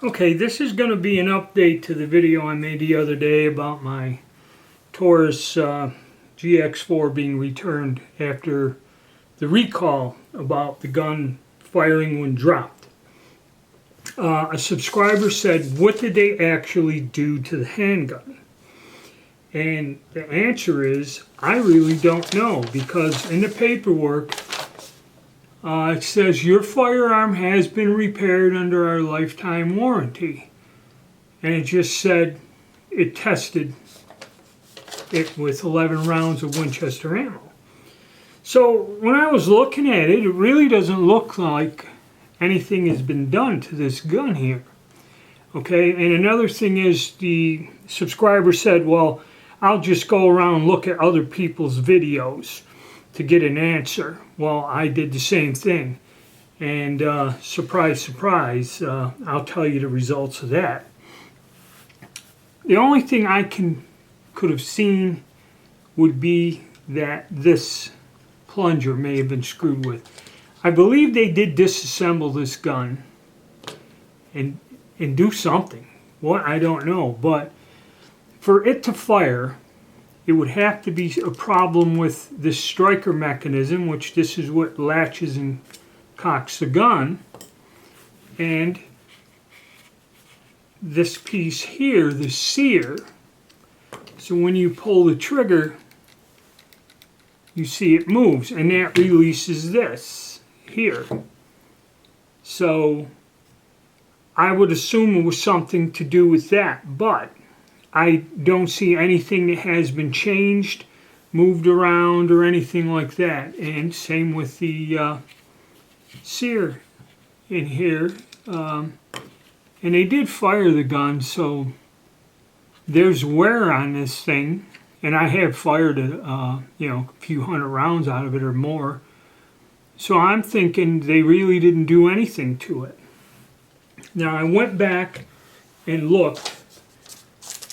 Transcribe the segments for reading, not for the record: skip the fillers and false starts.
Okay, this is going to be an update to the video I made the other day about my Taurus GX4 being returned after the recall about the gun firing when dropped. A subscriber said, what did they actually do to the handgun? And the answer is, I really don't know, because in the paperwork it says your firearm has been repaired under our lifetime warranty. And it just said it tested it with 11 rounds of Winchester ammo. So when I was looking at it, it really doesn't look like anything has been done to this gun here. Okay, and another thing is the subscriber said, well, I'll just go around and look at other people's videos to get an answer. Well, I did the same thing. And surprise, surprise, I'll tell you the results of that. The only thing I could have seen would be that this plunger may have been screwed with. I believe they did disassemble this gun and do something. What, I don't know. But for it to fire, it would have to be a problem with this striker mechanism, which this is what latches and cocks the gun. And this piece here, the sear. So when you pull the trigger, you see it moves, and that releases this here. So I would assume it was something to do with that, but I don't see anything that has been changed, moved around, or anything like that. And same with the sear in here. And they did fire the gun, so there's wear on this thing. And I have fired a few hundred rounds out of it or more. So I'm thinking they really didn't do anything to it. Now I went back and looked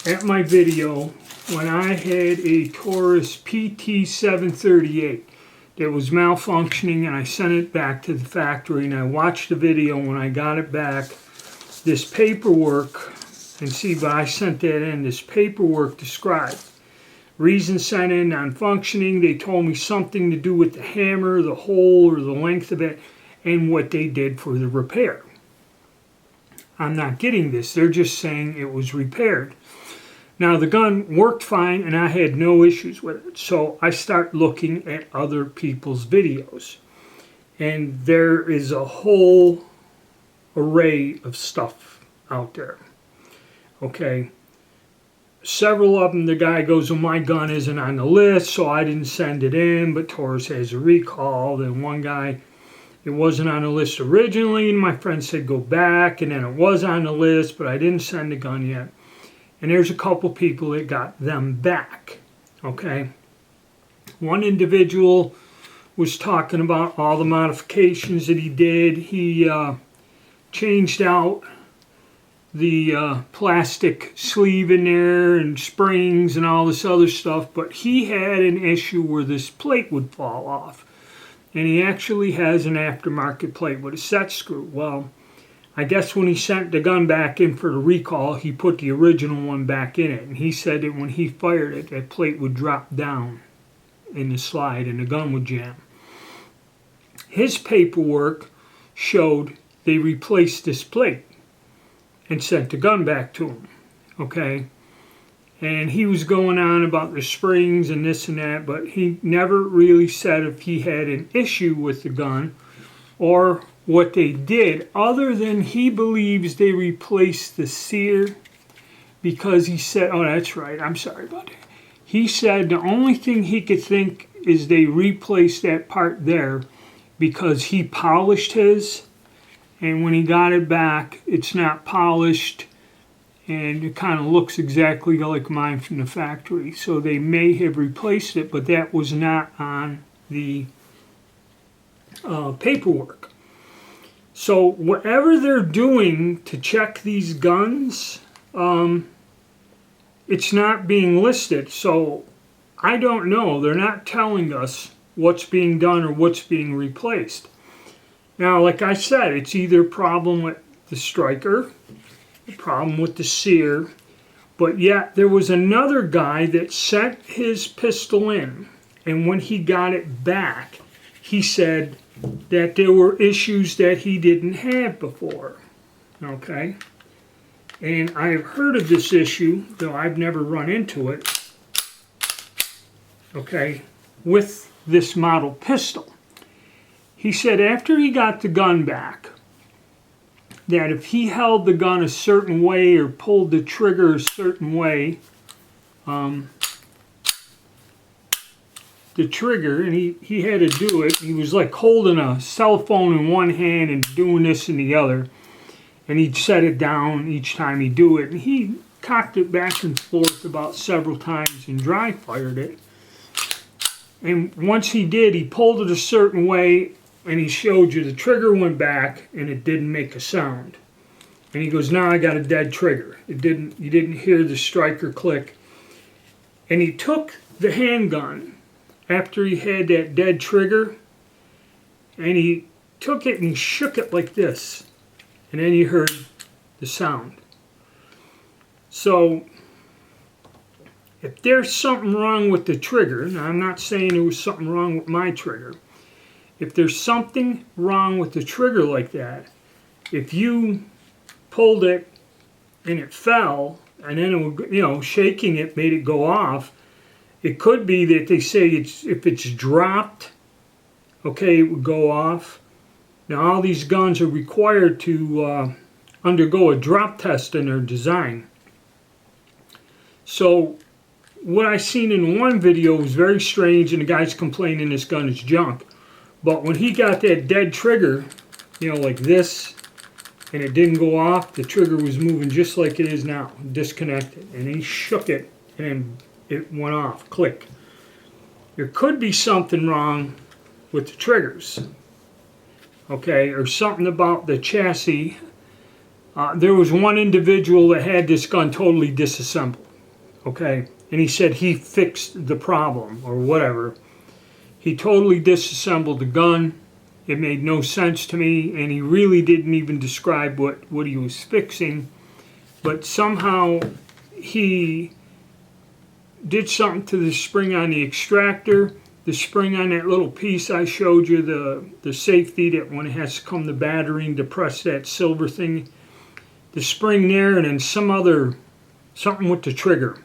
at my video when I had a Taurus PT738 that was malfunctioning, and I sent it back to the factory, and I watched the video when I got it back. This paperwork, and see, but I sent that in, this paperwork described reason sent in non-functioning. They told me something to do with the hammer, the hole, or the length of it, and what they did for the repair. I'm not getting this. They're just saying it was repaired. Now the gun worked fine and I had no issues with it. So I start looking at other people's videos. And there is a whole array of stuff out there. Okay. Several of them, the guy goes, well, my gun isn't on the list, so I didn't send it in, but Taurus has a recall. Then one guy, it wasn't on the list originally, and my friend said go back, and then it was on the list, but I didn't send the gun yet. And there's a couple people that got them back, okay? One individual was talking about all the modifications that he did. He changed out the plastic sleeve in there and springs and all this other stuff, but he had an issue where this plate would fall off. And he actually has an aftermarket plate with a set screw. Well, I guess when he sent the gun back in for the recall, he put the original one back in it. And he said that when he fired it, that plate would drop down in the slide and the gun would jam. His paperwork showed they replaced this plate and sent the gun back to him. Okay? And he was going on about the springs and this and that, but he never really said if he had an issue with the gun or what they did, other than he believes they replaced the sear, because he said, oh, that's right, I'm sorry about that. He said the only thing he could think is they replaced that part there because he polished his, and when he got it back, it's not polished, and it kind of looks exactly like mine from the factory. So they may have replaced it, but that was not on the paperwork. So whatever they're doing to check these guns, it's not being listed. So I don't know. They're not telling us what's being done or what's being replaced. Now, like I said, it's either a problem with the striker, a problem with the sear. But yet there was another guy that sent his pistol in, and when he got it back, he said that there were issues that he didn't have before. Okay? And I've heard of this issue, though I've never run into it, okay, with this model pistol. He said after he got the gun back, that if he held the gun a certain way or pulled the trigger a certain way, the trigger, and he had to do it, he was like holding a cell phone in one hand and doing this in the other, and he'd set it down each time he'd do it, and he cocked it back and forth about several times and dry fired it. And once he did, he pulled it a certain way, and he showed you the trigger went back and it didn't make a sound. And he goes, now I got a dead trigger. You didn't hear the striker click. And he took the handgun after he had that dead trigger, and he took it and he shook it like this. And then you heard the sound. So if there's something wrong with the trigger, now I'm not saying there was something wrong with my trigger. If there's something wrong with the trigger like that, if you pulled it and it fell, and then it would, shaking it made it go off, it could be that they say if it's dropped, okay, it would go off. Now all these guns are required to undergo a drop test in their design. So what I seen in one video was very strange, and the guy's complaining this gun is junk. But when he got that dead trigger, like this, and it didn't go off, the trigger was moving just like it is now, disconnected. And he shook it, and then it went off, click. There could be something wrong with the triggers, okay, or something about the chassis. There was one individual that had this gun totally disassembled, okay, and he said he fixed the problem, or whatever. He totally disassembled the gun. It made no sense to me, and he really didn't even describe what he was fixing. But somehow he did something to the spring on the extractor. The spring on that little piece I showed you, the safety that when it has to come to battering to press that silver thing. The spring there, and then something with the trigger.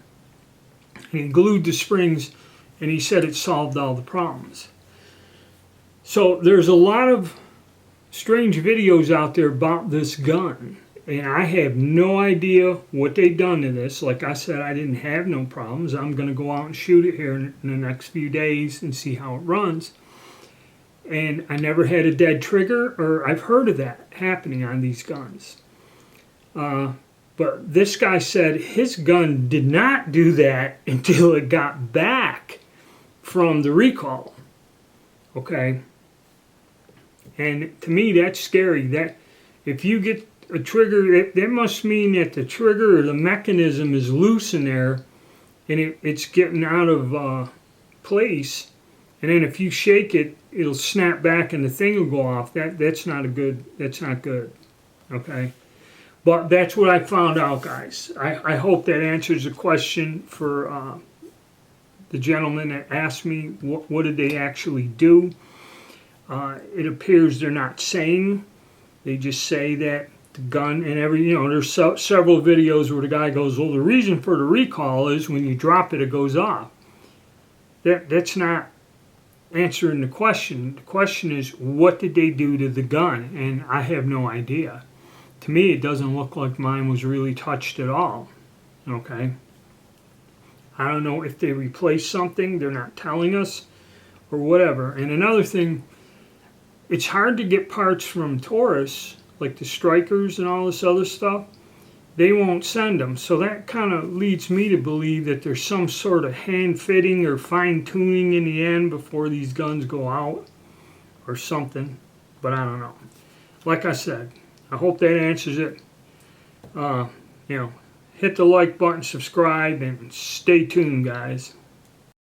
And he glued the springs, and he said it solved all the problems. So there's a lot of strange videos out there about this gun, and I have no idea what they've done to this. Like I said, I didn't have no problems. I'm going to go out and shoot it here in the next few days and see how it runs. And I never had a dead trigger, or I've heard of that happening on these guns. But this guy said his gun did not do that until it got back from the recall. Okay? And to me, that's scary. That if you get a trigger, that must mean that the trigger or the mechanism is loose in there, and it's getting out of place. And then if you shake it, it'll snap back and the thing will go off. That's not good. Okay? But that's what I found out, guys. I hope that answers the question for the gentleman that asked me what did they actually do. It appears they're not saying. They just say that the gun and there's several videos where the guy goes, well, the reason for the recall is when you drop it, it goes off. That's not answering the question. The question is, what did they do to the gun? And I have no idea. To me, it doesn't look like mine was really touched at all. Okay? I don't know if they replaced something, they're not telling us, or whatever. And another thing, it's hard to get parts from Taurus, like the strikers and all this other stuff. They won't send them. So that kind of leads me to believe that there's some sort of hand fitting or fine tuning in the end before these guns go out, or something. But I don't know. Like I said, I hope that answers it. Hit the like button, subscribe, and stay tuned, guys.